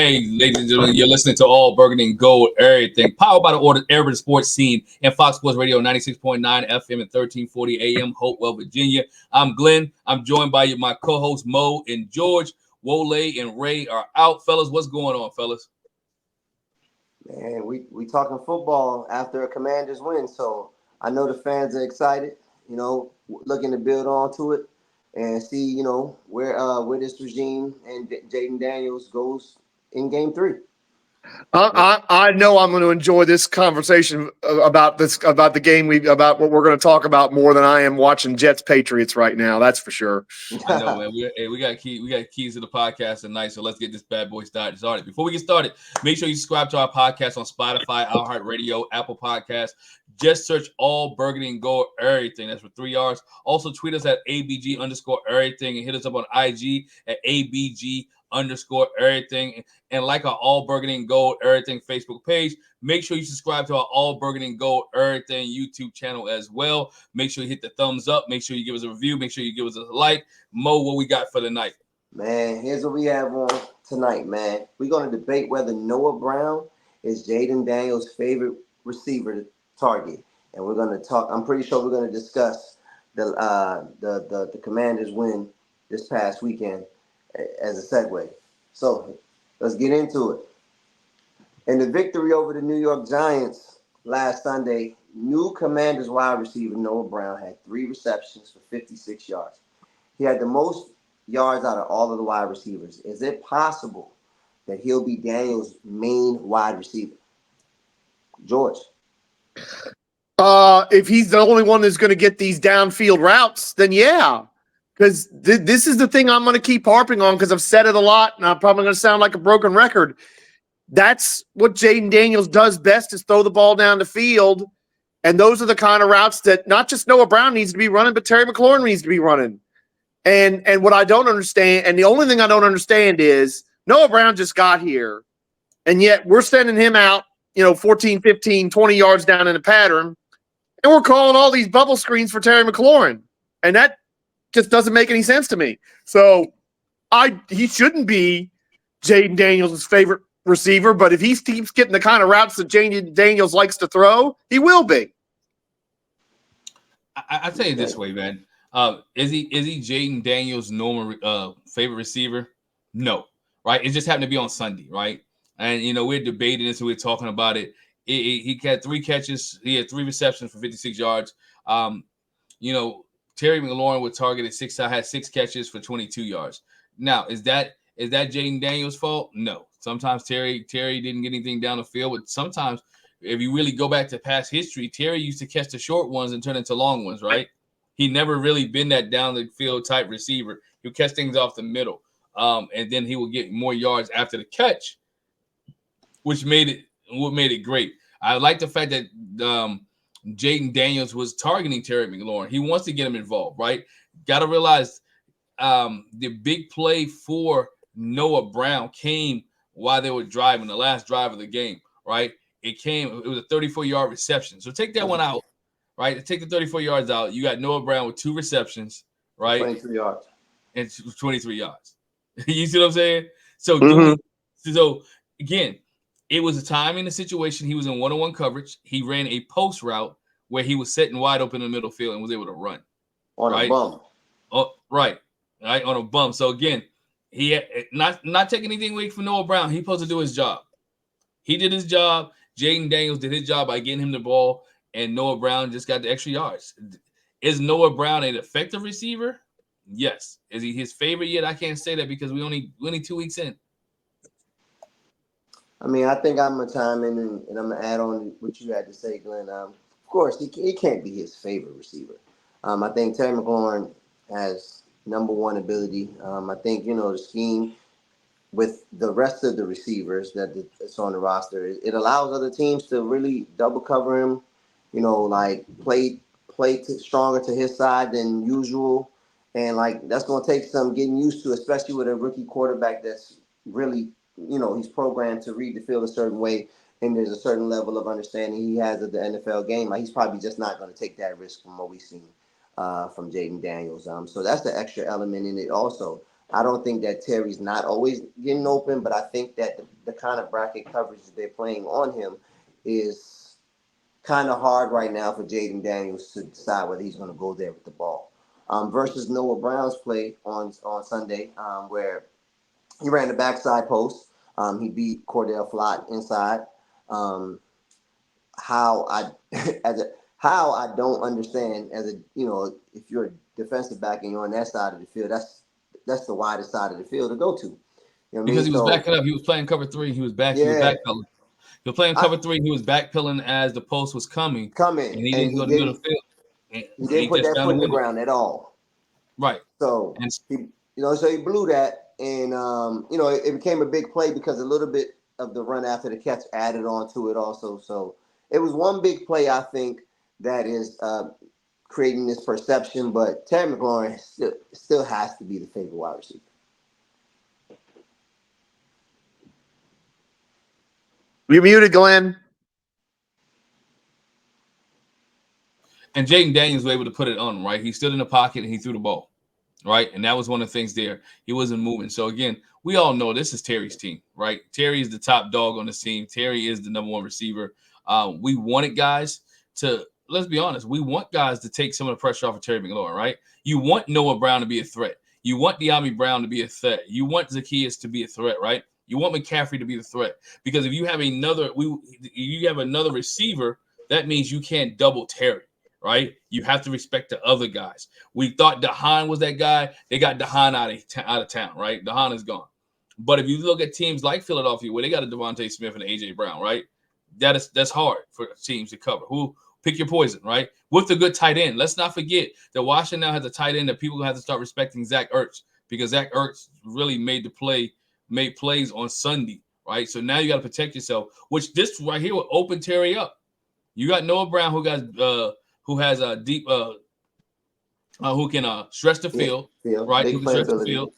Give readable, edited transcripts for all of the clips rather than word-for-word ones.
Hey, ladies and gentlemen, you're listening to All Burgundy and Gold, everything. Powered by the order Urban Sports Scene and Fox Sports Radio 96.9 FM and 1340 AM, Hopewell, Virginia. I'm Glenn. I'm joined by my co-hosts Mo and George. Wole and Ray are out. Fellas, what's going on, fellas? Man, we talking football after a Commanders win, so I know the fans are excited. Looking to build on to it and see where this regime and Jayden Daniels goes in Game 3. I know I'm going to enjoy this conversation about the game about what we're going to talk about more than I am watching Jets Patriots right now. That's for sure. I know, man. We got keys to the podcast tonight, so let's get this bad boy started. Before we get started, make sure you subscribe to our podcast on Spotify, iHeartRadio, Apple Podcasts. Just search All Burgundy and Gold everything. That's with 3 R's. Also tweet us at ABG_everything and hit us up on IG at ABG_everything and like our All Burgundy and Gold everything Facebook page. Make sure you subscribe to our All Burgundy and Gold everything YouTube channel as well. Make sure you hit the thumbs up. Make sure you give us a review. Make sure you give us a like. Mo, what we got for the night? Man, here's what we have on tonight, man. We're going to debate whether Noah Brown is Jayden Daniels' favorite receiver to target. And we're going to talk, I'm pretty sure we're going to discuss the Commanders win this past weekend as a segue. So let's get into it. In the victory over the New York Giants last Sunday, new Commanders wide receiver Noah Brown had 3 receptions for 56 yards. He had the most yards out of all of the wide receivers. Is it possible that he'll be Daniels' main wide receiver? George. If he's the only one that's going to get these downfield routes, then yeah. Because this is the thing I'm going to keep harping on because I've said it a lot, and I'm probably going to sound like a broken record. That's what Jayden Daniels does best is throw the ball down the field, and those are the kind of routes that not just Noah Brown needs to be running, but Terry McLaurin needs to be running. And what I don't understand, and the only thing I don't understand is Noah Brown just got here, and yet we're sending him out, 14, 15, 20 yards down in the pattern, and we're calling all these bubble screens for Terry McLaurin. And that just doesn't make any sense to me. So he shouldn't be Jayden Daniels' favorite receiver, but if he keeps getting the kind of routes that Jayden Daniels likes to throw, he will be. I tell you this way, man. Is he Jayden Daniels' normal favorite receiver? No, right? It just happened to be on Sunday, right? And we're debating this and we're talking about it. He had 3 catches. He had 3 receptions for 56 yards. Terry McLaurin was targeted had 6 catches for 22 yards. Now, is that Jayden Daniels' fault? No. Sometimes Terry didn't get anything down the field, but sometimes if you really go back to past history, Terry used to catch the short ones and turn into long ones, right? He never really been that down the field type receiver. He'll catch things off the middle, and then he will get more yards after the catch, which made it great. I like the fact that Jayden Daniels was targeting Terry McLaurin. He wants to get him involved, right? Got to realize the big play for Noah Brown came while they were driving, the last drive of the game, right? It was a 34-yard reception. So take that one out, right? Take the 34 yards out. You got Noah Brown with 2 receptions, right? 23 yards. And 23 yards. You see what I'm saying? So, so again, it was a time in the situation. He was in one-on-one coverage. He ran a post route where he was sitting wide open in the middle field and was able to run. On a bum. Oh, right, on a bum. So again, he had, not taking anything away from Noah Brown. He's supposed to do his job. He did his job. Jayden Daniels did his job by getting him the ball, and Noah Brown just got the extra yards. Is Noah Brown an effective receiver? Yes. Is he his favorite yet? I can't say that because we only 2 weeks in. I mean, I think I'm going to chime in and I'm going to add on what you had to say, Glenn. Of course, he can't be his favorite receiver. I think Terry McLaurin has number one ability. I think, the scheme with the rest of the receivers that's on the roster, it allows other teams to really double cover him, play stronger to his side than usual. And, that's going to take some getting used to, especially with a rookie quarterback that's really, he's programmed to read the field a certain way, and there's a certain level of understanding he has of the NFL game. He's probably just not going to take that risk from what we've seen from Jayden Daniels. So that's the extra element in it also. I don't think that Terry's not always getting open, but I think that the kind of bracket coverage that they're playing on him is kind of hard right now for Jayden Daniels to decide whether he's going to go there with the ball. Versus Noah Brown's play on Sunday, where he ran the backside post. He beat Cordell Flott inside. Um, how I as a how I don't understand as a if you're a defensive back and you're on that side of the field, that's the widest side of the field to go to. You know what I Because mean? he was So backing up. He was playing cover three. He was yeah, backpedaling. He was playing I cover three. He was backpedaling as the post was coming, coming and he and didn't go to the middle of the field. And he didn't he put just that found foot a in the window. ground at all. Right. So And so he blew that, and it became a big play because a little bit of the run after the catch added on to it also. So it was one big play I think that is creating this perception. But Terry McLaurin still has to be the favorite wide receiver. You muted, Glenn. Jayden Daniels was able to put it on, right? He stood in the pocket and he threw the ball, right? And that was one of the things there. He wasn't moving. So again, we all know this is Terry's team, right? Terry is the top dog on this team. Terry is the number one receiver. We wanted guys to, let's be honest, we want guys to take some of the pressure off of Terry McLaurin, right? You want Noah Brown to be a threat. You want De'Ami Brown to be a threat. You want Zacchaeus to be a threat, right? You want McCaffrey to be the threat. Because if you have another receiver, that means you can't double Terry, right? You have to respect the other guys. We thought DeHaan was that guy. They got DeHaan out of town, right? DeHaan is gone. But if you look at teams like Philadelphia, where they got a Devontae Smith and AJ Brown, right? That's hard for teams to cover. Who pick your poison, right? With a good tight end. Let's not forget that Washington now has a tight end that people have to start respecting, Zach Ertz, because Zach Ertz really made plays on Sunday, right? So now you got to protect yourself, which this right here will open Terry up. You got Noah Brown who has a deep who can stretch the Yeah, field, Phil, right? big Who can stretch the playability. field.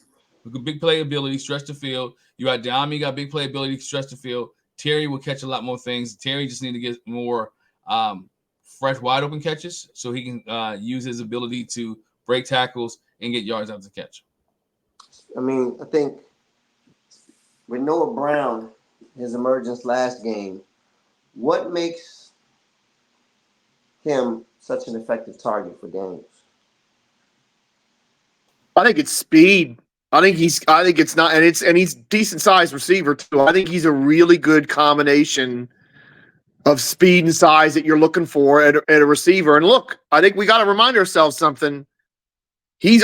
Big playability, stretch the field. You got De'Ami, got big playability, stretch the field. Terry will catch a lot more things. Terry just need to get more fresh, wide open catches so he can use his ability to break tackles and get yards after the catch. I mean, I think with Noah Brown, his emergence last game, what makes him such an effective target for Daniels? I think it's speed. I think it's not, and he's decent sized receiver too. I think he's a really good combination of speed and size that you're looking for at a receiver. And look, I think we got to remind ourselves something. He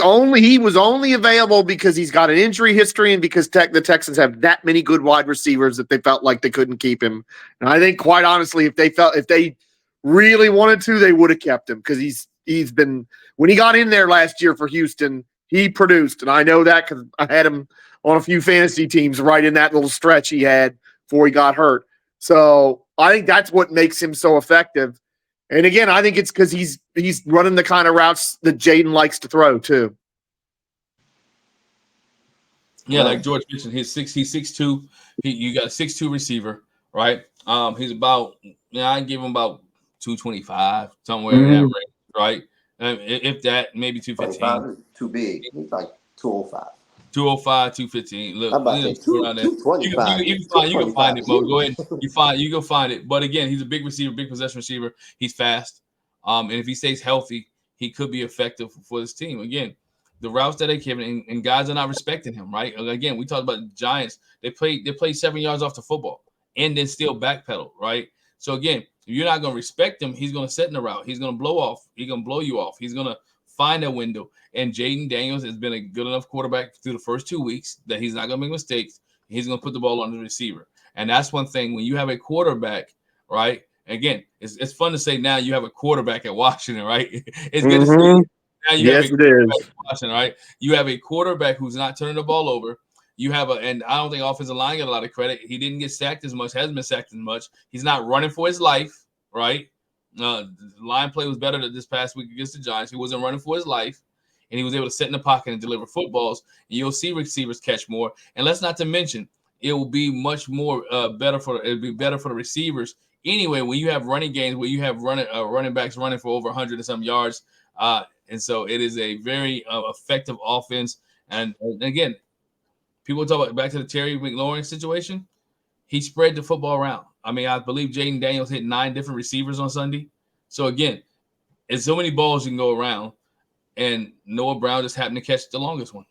was only available because he's got an injury history and because the Texans have that many good wide receivers that they felt like they couldn't keep him. And I think, quite honestly, if they really wanted to, they would have kept him because he's been, when he got in there last year for Houston, he produced, and I know that because I had him on a few fantasy teams right in that little stretch he had before he got hurt. So I think that's what makes him so effective. And again, I think it's because he's running the kind of routes that Jayden likes to throw too. Yeah, like George mentioned, he's 6'2". You got a 6'2" receiver, right? He's about, I give him about 225, somewhere in that range, right? If that, maybe 215. 25 is too big. He's like 205. 205, 215. Look, I'm about to say around there. 225. You can find it, Mo. Go ahead. Huge. You can find it. But again, he's a big receiver, big possession receiver. He's fast. And if he stays healthy, he could be effective for this team. Again, the routes that they give and guys are not respecting him, right? Again, we talked about the Giants. They play 7 yards off the football and then still backpedal, right? So again, if you're not going to respect him, he's going to set in the route. He's going to blow off. He's going to blow you off. He's going to find a window. And Jayden Daniels has been a good enough quarterback through the first 2 weeks that he's not going to make mistakes. He's going to put the ball on the receiver. And that's one thing when you have a quarterback, right? Again, it's fun to say now you have a quarterback at Washington, right? It's good to see. Now you have a quarterback at Washington, right? You have a quarterback who's not turning the ball over. You have and I don't think offensive line got a lot of credit. He didn't get sacked as much, hasn't been sacked as much. He's not running for his life, right? The line play was better this past week against the Giants. He wasn't running for his life, and he was able to sit in the pocket and deliver footballs. And you'll see receivers catch more. And let's not to mention, it will be much more better for the receivers anyway when you have running games where you have running backs running for over 100 and some yards. And so it is a very effective offense. And again, people talk about back to the Terry McLaurin situation. He spread the football around. I mean, I believe Jayden Daniels hit 9 different receivers on Sunday. So again, it's so many balls you can go around, and Noah Brown just happened to catch the longest one.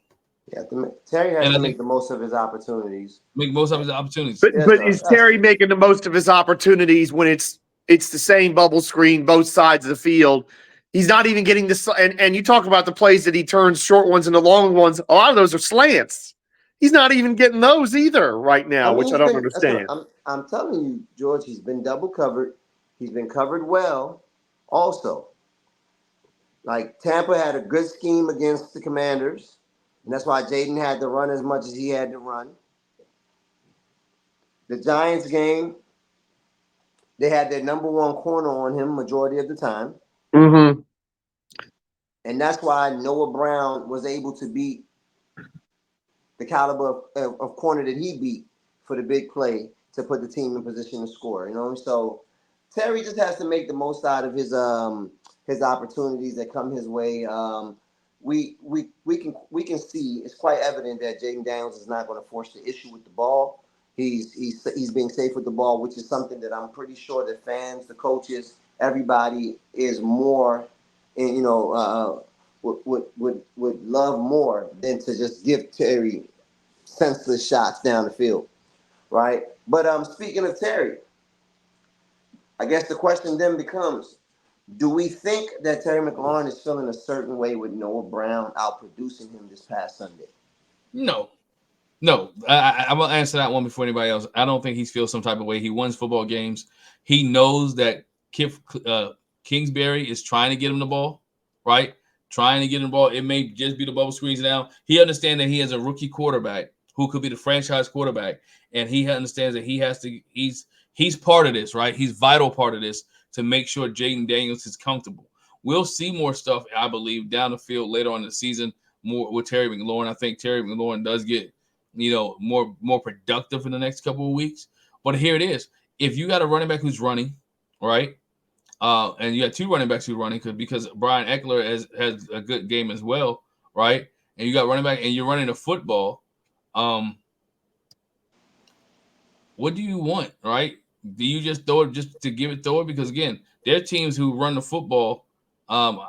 Yeah, Terry has And to I make think the most of his opportunities. make most of his opportunities. But Yes, but sir. is Terry making the most of his opportunities when it's the same bubble screen, both sides of the field? He's not even getting this. And you talk about the plays that he turns short ones into long ones. A lot of those are slants. He's not even getting those either right I now, mean, which I don't understand. I'm telling you, George. He's been double covered. He's been covered well. Also, like Tampa had a good scheme against the Commanders, and that's why Jayden had to run as much as he had to run. The Giants game, they had their number one corner on him majority of the time, Mm-hmm. and that's why Noah Brown was able to beat the caliber of corner that he beat for the big play to put the team in position to score. You know, so Terry just has to make the most out of his opportunities that come his way. We can see it's quite evident that Jayden Daniels is not going to force the issue with the ball. He's being safe with the ball, which is something that I'm pretty sure that fans, the coaches, everybody is more, you know, would love more than to just give Terry senseless shots down the field, right? But speaking of Terry, I guess the question then becomes: do we think that Terry McLaurin is feeling a certain way with Noah Brown outproducing him this past Sunday? No, no. I will answer that one before anybody else. I don't think he feels some type of way. He wins football games. He knows that Kingsbury is trying to get him the ball, right? Trying to get him the ball. It may just be the bubble screens now. He understands that he has a rookie quarterback who could be the franchise quarterback, and he understands that he has to. He's part of this, right? He's vital part of this to make sure Jayden Daniels is comfortable. We'll see more stuff, I believe, down the field later on in the season. More with Terry McLaurin. I think Terry McLaurin does get more productive in the next couple of weeks. But here it is: if you got a running back who's running, right, and you got two running backs who are running because Brian Eckler has a good game as well, right, and you got running back and you're running the football, um, what do you want, right? Do you just throw it just to give it throw it? Because again, there are teams who run the football. Um,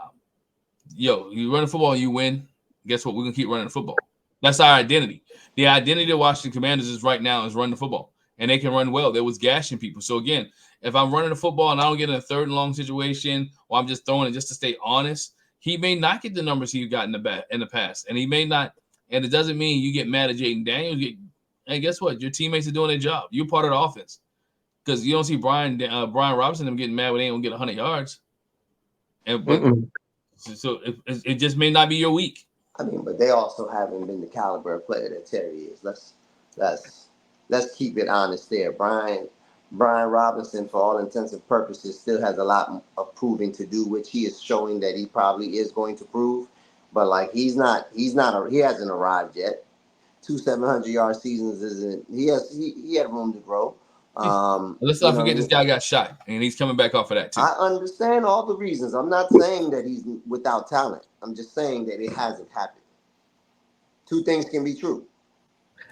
you run the football and you win. Guess what? We're gonna keep running the football. That's our identity. The identity of Washington Commanders is right now is run the football, and they can run well. They was gashing people. So again, if I'm running the football and I don't get in a third and long situation, or I'm just throwing it just to stay honest, he may not get the numbers he got in the past, and he may not. And it doesn't mean you get mad at Jayden Daniels. Hey, guess what? Your teammates are doing their job. You're part of the offense because you don't see Brian Robinson them getting mad when they don't get 100 yards. But Mm-mm. so it just may not be your week. I mean, but they also haven't been the caliber of player that Terry is. Let's let's keep it honest there. Brian Robinson, for all intents and purposes, still has a lot of proving to do, which he is showing that he probably is going to prove. But like he hasn't arrived yet. 2 700-yard seasons isn't he had room to grow. Let's You not know what I forget this mean? guy got shot, and he's coming back off of that too. I understand all the reasons. I'm not saying that he's without talent. I'm just saying that it hasn't happened. Two things can be true,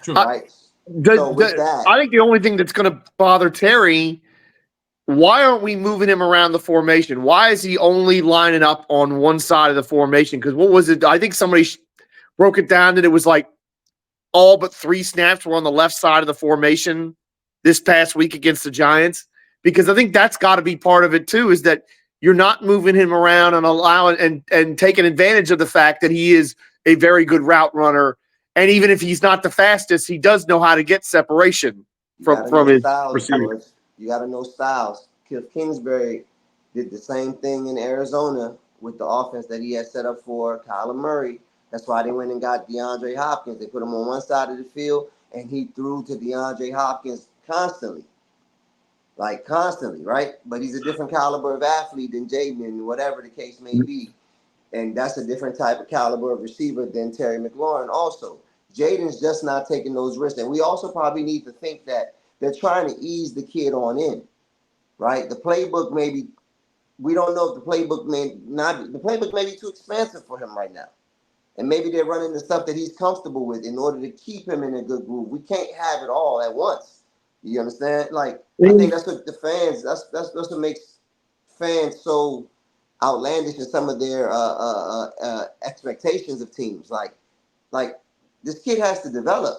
True. I, right? So with the, that, I think the only thing that's going to bother Terry, why aren't we moving him around the formation? Why is he only lining up on one side of the formation? Because what was it? I think somebody broke it down that it was like all but 3 snaps were on the left side of the formation this past week against the Giants. Because I think that's got to be part of it too, is that you're not moving him around and allowing and taking advantage of the fact that he is a very good route runner. And even if he's not the fastest, he does know how to get separation you got to from know his styles, receiver. George. You got to know styles. Cliff Kingsbury did the same thing in Arizona with the offense that he had set up for Kyler Murray. That's why they went and got DeAndre Hopkins. They put him on one side of the field, and he threw to DeAndre Hopkins constantly, like constantly, right? But he's a different caliber of athlete than Jayden, whatever the case may be. And that's a different type of caliber of receiver than Terry McLaurin. Also, Jayden's just not taking those risks. And we also probably need to think that they're trying to ease the kid on in, right? The playbook maybe we don't know if the playbook may be too expensive for him right now. And maybe they're running the stuff that he's comfortable with in order to keep him in a good groove. We can't have it all at once. You understand? Like, I think that's what the fans. That's what makes fans so outlandish in some of their expectations of teams. Like this kid has to develop.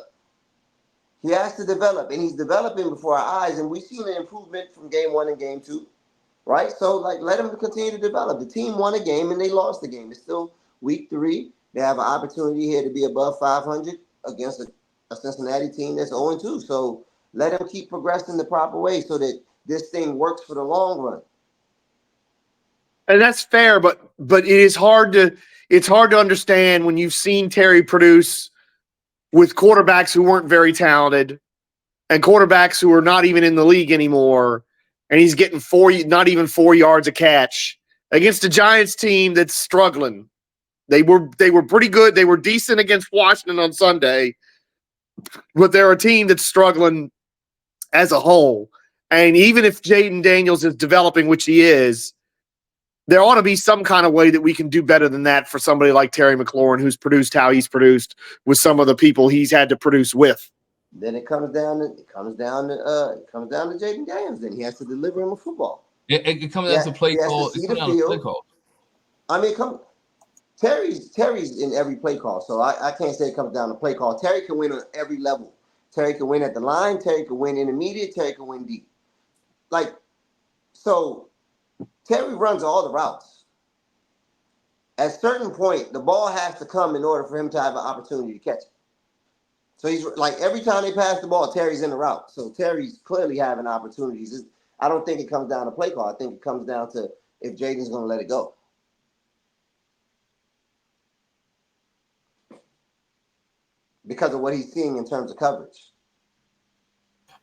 He has to develop, and he's developing before our eyes. And we've seen an improvement from game one and game two, right? So, like, let him continue to develop. The team won a game and they lost the game. It's still week three. They have an opportunity here to be above 500 against a Cincinnati team that's 0-2. So let him keep progressing the proper way so that this thing works for the long run. And that's fair, but it's hard to understand when you've seen Terry produce with quarterbacks who weren't very talented and quarterbacks who are not even in the league anymore, and he's getting not even 4 yards a catch against a Giants team that's struggling. They were pretty good. They were decent against Washington on Sunday, but they're a team that's struggling as a whole. And even if Jayden Daniels is developing, which he is, there ought to be some kind of way that we can do better than that for somebody like Terry McLaurin, who's produced how he's produced with some of the people he's had to produce with. Then it comes down to Jayden Daniels. Then he has to deliver him a football. It comes down to play He has to call. see It the comes down to play field. call. I mean, Terry's in every play call, so I can't say it comes down to play call. Terry can win on every level. Terry can win at the line. Terry can win intermediate. Terry can win deep. Like, so Terry runs all the routes. At a certain point, the ball has to come in order for him to have an opportunity to catch it. So he's like, every time they pass the ball, Terry's in the route. So Terry's clearly having opportunities. I don't think it comes down to play call. I think it comes down to if Jayden's going to let it go. Because of what he's seeing in terms of coverage.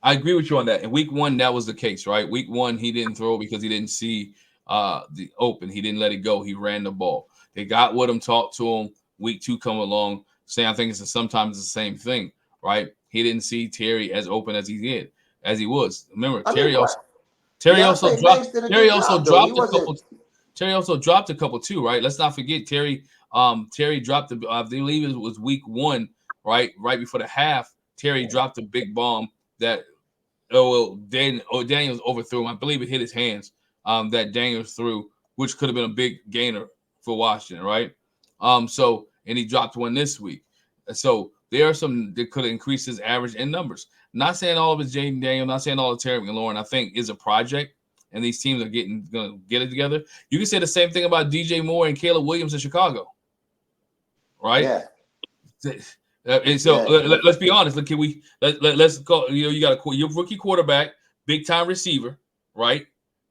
I agree with you on that. In week one, that was the case, right? Week one, he didn't throw because he didn't see the open. He didn't let it go. He ran the ball. They got with him, talked to him. Week two come along. Saying I think sometimes the same thing, right? He didn't see Terry as open as he did, as he was. Remember, I mean, what? Terry also Deontay dropped Banks did a Terry good also job, though. He dropped a wasn't. couple. Terry also dropped a couple too, right? Let's not forget Terry dropped the. I believe it was week one, right? Right before the half, Terry dropped a big bomb that Daniels overthrew him. I believe it hit his hands. That Daniels threw, which could have been a big gainer for Washington, right? So and he dropped one this week. So there are some that could increase his average in numbers. Not saying all of it's Jayden Daniels, not saying all of Terry McLaurin. I think is a project, and these teams are gonna get it together. You can say the same thing about DJ Moore and Caleb Williams in Chicago, right? Yeah. And so Yeah. let's be honest. Look, can we let's go? You got your rookie quarterback, big time receiver, right?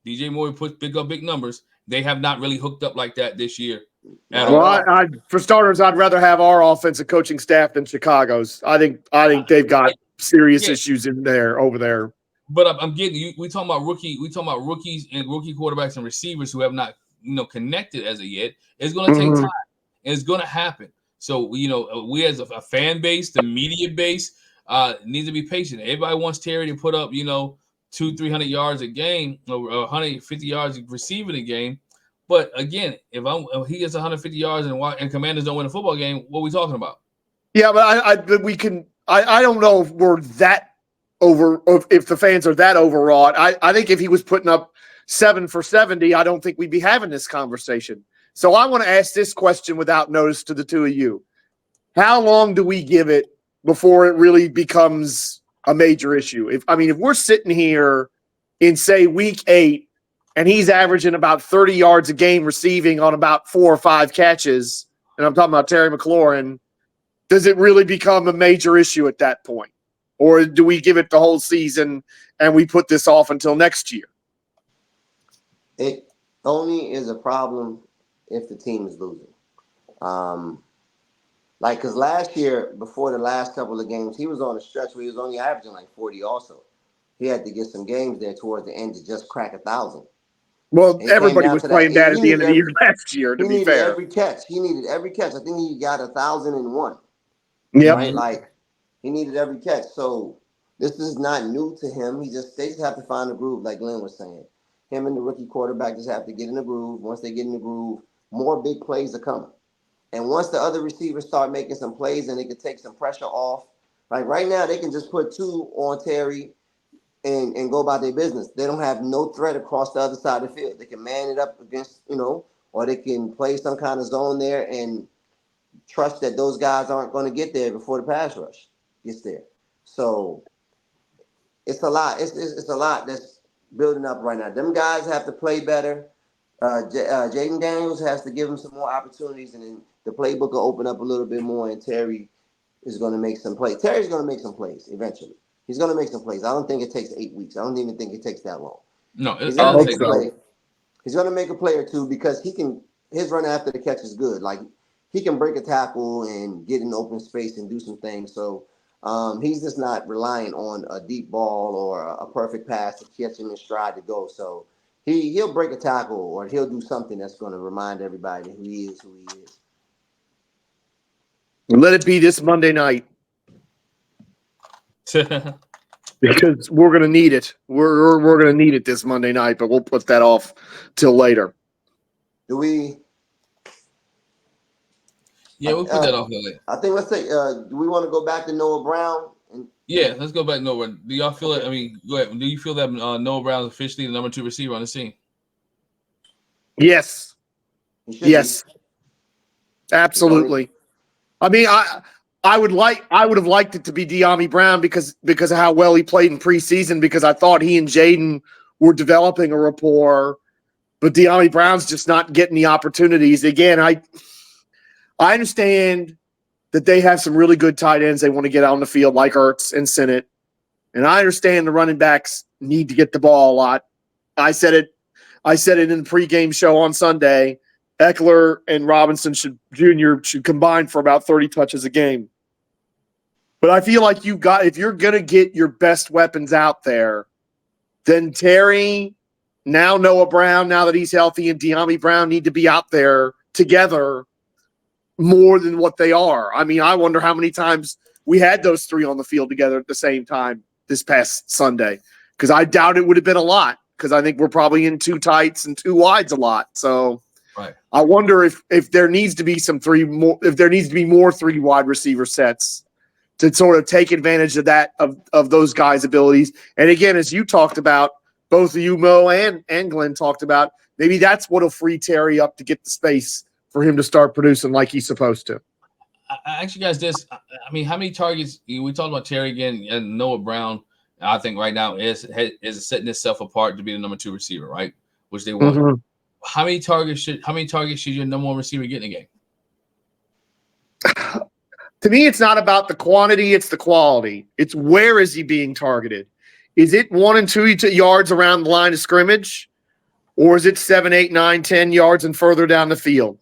DJ Moore puts big numbers. They have not really hooked up like that this year at Not at Well, all. all. for starters, I'd rather have our offensive coaching staff than Chicago's. I think they've got serious Yeah, issues over there. but I'm getting you. We talking about rookie. We talking about rookies and rookie quarterbacks and receivers who have not connected as of yet. It's going to take time. Mhm. And it's going to happen. So we as a fan base, the media base, needs to be patient. Everybody wants Terry to put up 200-300 yards a game or 150 yards receiving a game. But again, if he gets 150 yards and Commanders don't win a football game, what are we talking about? Yeah, but we can. I don't know if we're that over. If the fans are that overwrought, I think if he was putting up 7 for 70, I don't think we'd be having this conversation. So I want to ask this question without notice to the two of you: how long do we give it before it really becomes a major issue? If we're sitting here in say week 8 and he's averaging about 30 yards a game receiving on about 4 or 5 catches, and I'm talking about Terry McLaurin, does it really become a major issue at that point? Or do we give it the whole season and we put this off until next year? It only is a problem if the team is losing. Because last year, before the last couple of games, he was on a stretch where he was only averaging like 40 also. He had to get some games there towards the end to just crack 1,000. Well, And it came everybody down was to that. playing that He at the end needed of the year every last year, to he be needed fair. every catch. He needed every catch. I think he got 1,001. Yep. Right? Like he needed every catch. So this is not new to him. They just have to find a groove, like Glenn was saying. Him and the rookie quarterback just have to get in the groove. Once they get in the groove, more big plays are coming. And once the other receivers start making some plays and they can take some pressure off, like right now, they can just put two on Terry and go about their business. They don't have no threat across the other side of the field. They can man it up against, or they can play some kind of zone there and trust that those guys aren't going to get there before the pass rush gets there. So it's a lot. It's a lot that's building up right now. Them guys have to play better. Jayden Daniels has to give him some more opportunities, and then the playbook will open up a little bit more, and Terry is going to make some plays. Terry's going to make some plays eventually. He's going to make some plays. I don't think it takes 8 weeks. I don't even think it takes that long. No, He's I going to don't make think a so. play. He's going to make a play or two because his run after the catch is good. Like, he can break a tackle and get in open space and do some things. So he's just not relying on a deep ball or a perfect pass to catch him in stride to go. So he'll break a tackle or he'll do something that's going to remind everybody who he is. Let it be this Monday night because we're going to need it. We're going to need it this Monday night, but we'll put that off till later. Do we? Yeah, we'll put that off later. I think let's say, do we want to go back to Noah Brown? Yeah, let's go back to Noah. Do y'all feel it? I mean, go ahead. Do you feel that Noah Brown is officially the number 2 receiver on the team? Yes. Yes. Be. Absolutely. I mean, I would have liked it to be Dyami Brown because of how well he played in preseason, because I thought he and Jayden were developing a rapport, but Dyami Brown's just not getting the opportunities. Again, I understand that they have some really good tight ends they want to get out on the field, like Ertz and Sinnott. And I understand the running backs need to get the ball a lot. I said it in the pregame show on Sunday. Eckler and Robinson Jr. should combine for about 30 touches a game. But I feel like if you're going to get your best weapons out there, then Terry, now Noah Brown, now that he's healthy, and Dyami Brown need to be out there together more than what they are. I mean, I wonder how many times we had those three on the field together at the same time this past Sunday, because I doubt it would have been a lot, because I think we're probably in 2 tights and 2 wides a lot. So right. I wonder if there needs to be more 3 wide receiver sets to sort of take advantage of that, of those guys' abilities. And again, as you talked about, both of you, Mo and Glenn, talked about, maybe that's what'll free Terry up to get the space for him to start producing like he's supposed to. I ask you guys this. I mean, how many targets? We talked about Terry again and Noah Brown. I think right now is setting itself apart to be the number 2 receiver, right? Which they want. Mm-hmm. How many targets should your number 1 receiver get in a game? To me, it's not about the quantity; it's the quality. It's where is he being targeted? Is it 1 and 2 yards around the line of scrimmage, or is it 7, 8, 9, 10 yards and further down the field?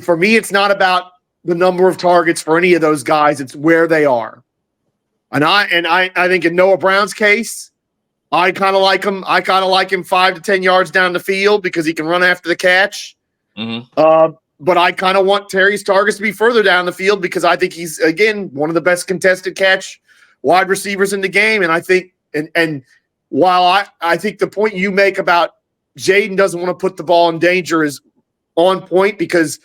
For me, it's not about the number of targets for any of those guys. It's where they are. And I think in Noah Brown's case, I kind of like him. I kind of like him 5 to 10 yards down the field because he can run after the catch. Mm-hmm. But I kind of want Terry's targets to be further down the field because I think he's, again, one of the best contested catch wide receivers in the game. And I think, and while I think the point you make about Jayden doesn't want to put the ball in danger is on point, because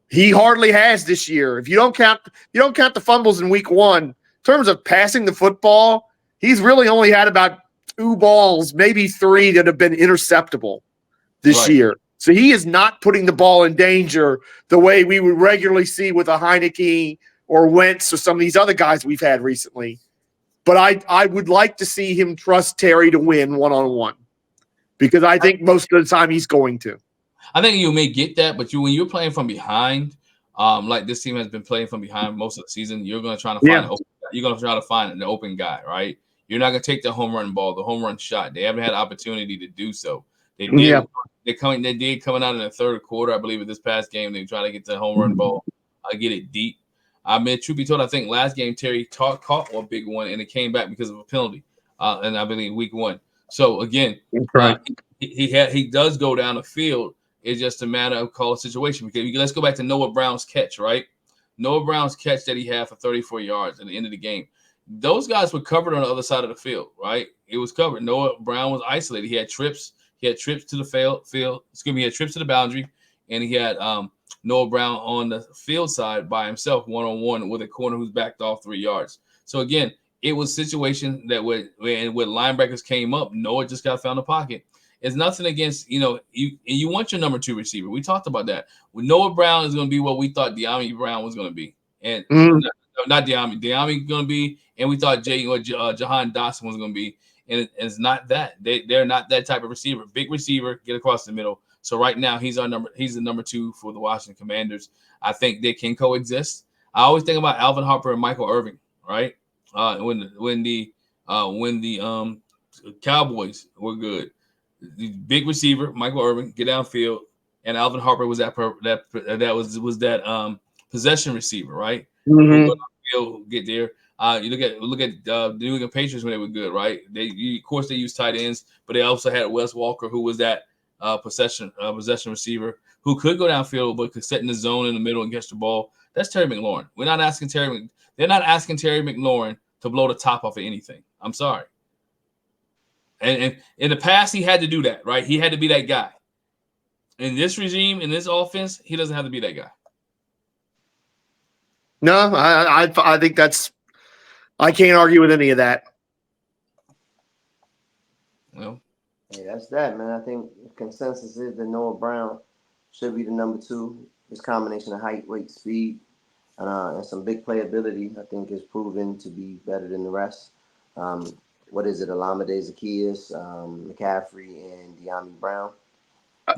he hardly has this year. If you don't count the fumbles in week 1, in terms of passing the football, he's really only had about 2 balls, maybe 3 that have been interceptable this year. So he is not putting the ball in danger the way we would regularly see with a Heineke or Wentz or some of these other guys we've had recently. But I would like to see him trust Terry to win one-on-one, because I think most of the time he's going to. I think you may get that, but when you're playing from behind, like this team has been playing from behind most of the season, you're going to try to find an open guy, right? You're not going to take the home run ball, the home run shot. They haven't had opportunity to do so. They did. Yeah. They did coming out in the third quarter, I believe, of this past game. They tried to get the home run ball, get it deep. I mean, truth be told, I think last game Terry caught one big one, and it came back because of a penalty. And I believe week 1. So again, he does go down the field. It's just a matter of call situation. Because let's go back to Noah Brown's catch, right? Noah Brown's catch that he had for 34 yards at the end of the game. Those guys were covered on the other side of the field, right? It was covered. Noah Brown was isolated. He had trips. He had trips to the field. He had trips to the boundary, and he had Noah Brown on the field side by himself, one on one with a corner who's backed off 3 yards. So again, it was a situation that when linebackers came up, Noah just got found the pocket. It's nothing against you want your number 2 receiver. We talked about that. Noah Brown is going to be what we thought De'Ami Brown was going to be, and Mhm. not De'Ami. De'Ami going to be, and we thought Jahan Dotson was going to be, and it's not that. They're not that type of receiver. Big receiver, get across the middle. So right now he's the number 2 for the Washington Commanders. I think they can coexist. I always think about Alvin Harper and Michael Irvin, right? When the Cowboys were good, the big receiver Michael Irvin get downfield, and Alvin Harper was that possession receiver, right? Who go Mhm. downfield, get there. You look at the New England Patriots when they were good, right? Of course they used tight ends, but they also had Wes Walker, who was that possession receiver who could go downfield but could set in the zone in the middle and catch the ball. That's Terry McLaurin. They're not asking Terry McLaurin to blow the top off of anything. I'm sorry. And in the past, he had to do that, right? He had to be that guy. In this regime, in this offense, he doesn't have to be that guy. No, I think I can't argue with any of that. Well, Hey, that's that, man. I think the consensus is that Noah Brown should be the number 2. His combination of height, weight, speed, and some big playability, I think, is proven to be better than the rest. Um, what is it? Alameda Zacchaeus, McCaffrey, and De'Ami Brown.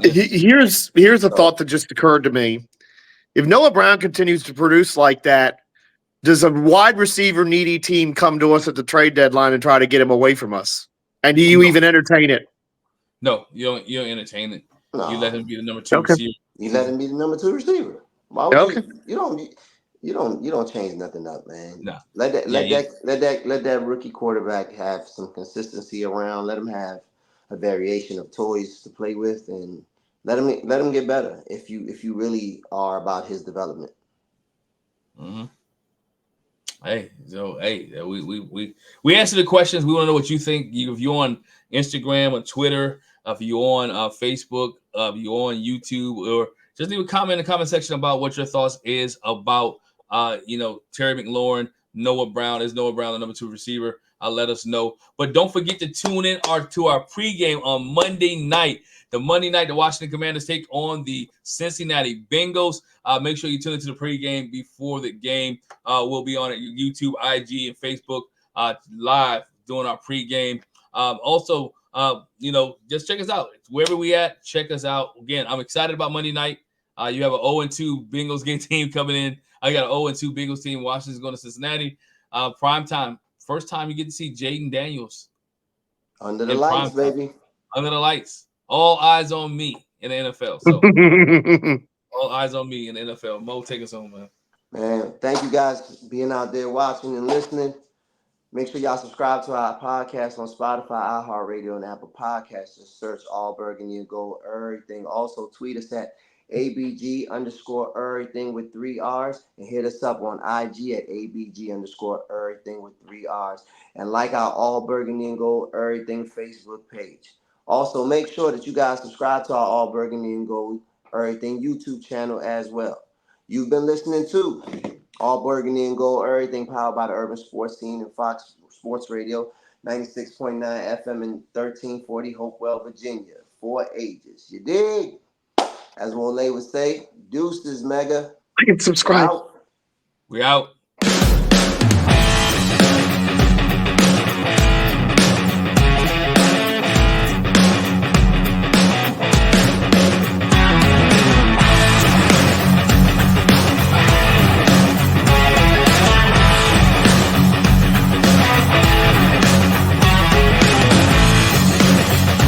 yes. Here's a So thought that just occurred to me. If Noah Brown continues to produce like that, does a wide receiver needy team come to us at the trade deadline and try to get him away from us? And do you No, even entertain it? no, you don't entertain it. You let no, him be the number 2 Okay. receiver. you let him be the number 2 receiver. Why would Okay. you don't change nothing up, man. No. Let that Yeah, let that let that let that rookie quarterback have some consistency around. Let him have a variation of toys to play with, and let him get better. If you really are about his development. mm-hmm. We answer the questions. We want to know what you think. If you're on Instagram or Twitter, if you're on Facebook, if you're on YouTube, or just leave a comment in the comment section about what your thoughts is about Terry McLaurin, Noah Brown. Is Noah Brown the number 2 receiver? Let us know. But don't forget to tune in to our pregame on Monday night. The Monday night, the Washington Commanders take on the Cincinnati Bengals. Make sure you tune into the pregame before the game. We'll be on it, YouTube, IG, and Facebook live doing our pregame. Also, just check us out. Wherever we at, check us out. Again, I'm excited about Monday night. You have an 0-2 Bengals game team coming in. I got an 0-2 Bengals team. Washington's going to Cincinnati. Prime time. First time you get to see Jayden Daniels Under the in prime lights, time. baby. Under the lights. All eyes on me in the NFL. So all eyes on me in the NFL. Mo, take us home, man. Man, thank you guys for being out there watching and listening. Make sure y'all subscribe to our podcast on Spotify, iHeartRadio, and Apple Podcasts. Just search All Burgundy and Gold Everything. Also, tweet us at ABG_everything with 3 R's, and hit us up on IG at ABG_everything with 3 R's. And like our All Burgundy and Gold Everything Facebook page. Also, make sure that you guys subscribe to our All Burgundy and Gold Everything YouTube channel as well. You've been listening to All Burgundy and Gold, everything powered by the Urban Sports Scene and Fox Sports Radio, 96.9 FM in 1340 Hopewell, Virginia. 4 ages. You dig? As Wole would say, deuces, mega. I can We're subscribe. out. We out.